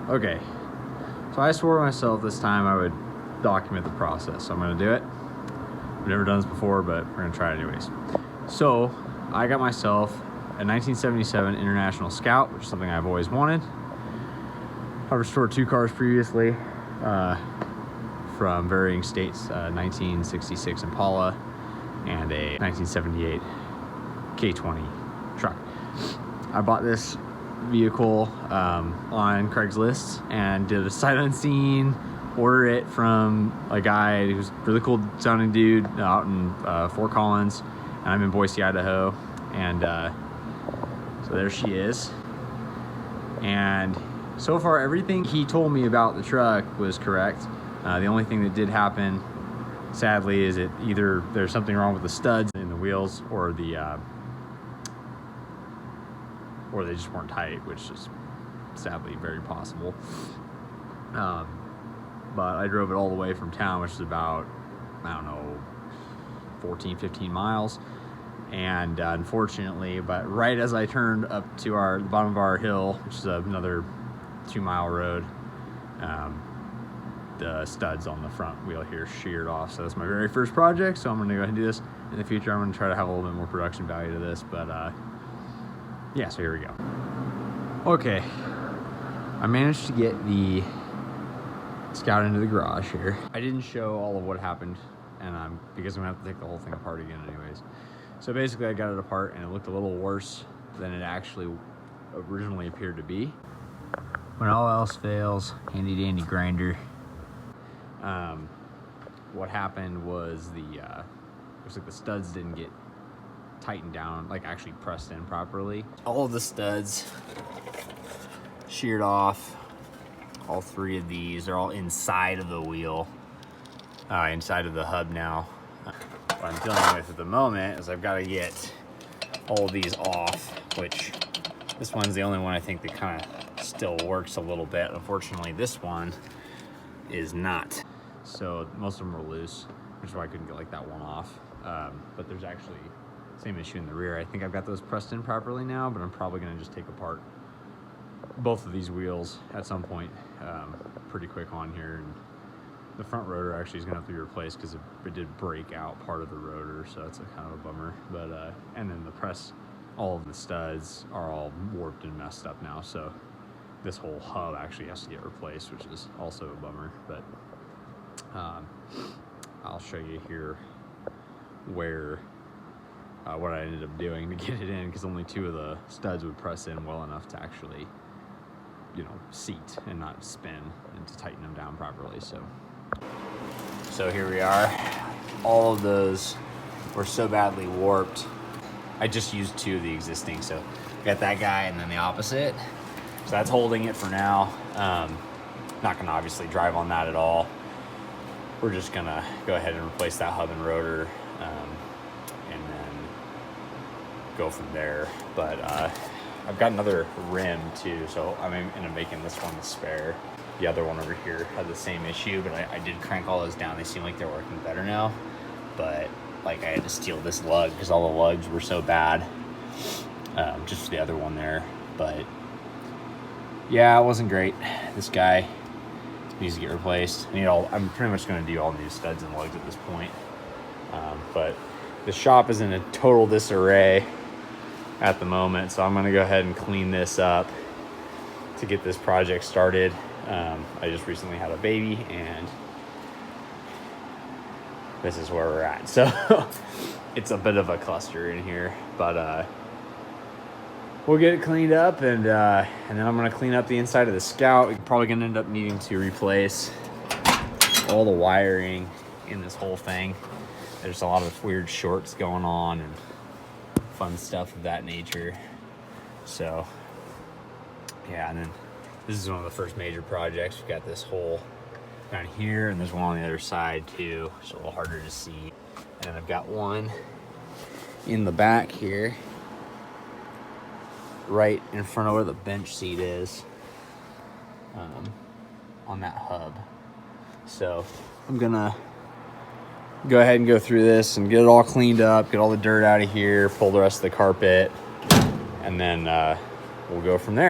Okay, so I swore to myself this time I would document the process, so I'm gonna do it. I've never done this before, but we're gonna try it anyways. So I got myself a 1977 International Scout, which is something I've always wanted. I've restored 2 cars previously from varying states, 1966 Impala and a 1978 K20 truck. I bought this vehicle on Craigslist and did a sight unseen, order it from a guy who's a really cool sounding dude out in Fort Collins, and I'm in Boise, Idaho, and so there she is. And so far everything he told me about the truck was correct. The only thing that did happen, sadly, is it either there's something wrong with the studs in the wheels, or they just weren't tight, which is sadly very possible. But I drove it all the way from town, which is about, I don't know, 14, 15 miles. And unfortunately, but right as I turned up to the bottom of our hill, which is another 2-mile road, the studs on the front wheel here sheared off. So that's my very first project, so I'm gonna go ahead and do this. In the future, I'm gonna try to have a little bit more production value to this, but yeah, so here we go. Okay, I managed to get the Scout into the garage here. I didn't show all of what happened, and because I'm gonna have to take the whole thing apart again anyways. So basically I got it apart and it looked a little worse than it actually originally appeared to be. When all else fails, handy dandy grinder. What happened was looks like the studs didn't get tightened down, like actually pressed in properly. All of the studs sheared off. All 3 of these are all inside of the wheel, inside of the hub now. What I'm dealing with at the moment is I've got to get all of these off, which this one's the only one I think that kind of still works a little bit. Unfortunately, this one is not. So most of them are loose, which is why I couldn't get like that one off. But there's actually same issue in the rear. I think I've got those pressed in properly now, but I'm probably gonna just take apart both of these wheels at some point pretty quick on here. And the front rotor actually is gonna have to be replaced because it did break out part of the rotor, so that's a kind of a bummer. But and then the press, all of the studs are all warped and messed up now, so this whole hub actually has to get replaced, which is also a bummer. But I'll show you here where what I ended up doing to get it in, because only 2 of the studs would press in well enough to actually, you know, seat and not spin, and to tighten them down properly. So here we are. All of those were so badly warped. I just used 2 of the existing, so I got that guy and then the opposite. So that's holding it for now. Not gonna obviously drive on that at all. We're just gonna go ahead and replace that hub and rotor, and then go from there. But I've got another rim too, so I'm gonna making this one the spare. The other one over here had the same issue, but I did crank all those down. They seem like they're working better now. But like I had to steal this lug because all the lugs were so bad. Just the other one there, but yeah, it wasn't great. This guy needs to get replaced. I'm pretty much going to do all new studs and lugs at this point. But the shop is in a total disarray at the moment, so I'm going to go ahead and clean this up to get this project started. I just recently had a baby, and this is where we're at. So it's a bit of a cluster in here, but we'll get it cleaned up, and then I'm gonna clean up the inside of the Scout. We're probably gonna end up needing to replace all the wiring in this whole thing. There's a lot of weird shorts going on and fun stuff of that nature. So yeah, and then this is one of the first major projects. We've got this hole down here, and there's one on the other side too. It's a little harder to see. And I've got one in the back here, right in front of where the bench seat is, on that hub. So I'm gonna go ahead and go through this and get it all cleaned up, get all the dirt out of here, pull the rest of the carpet, and then we'll go from there.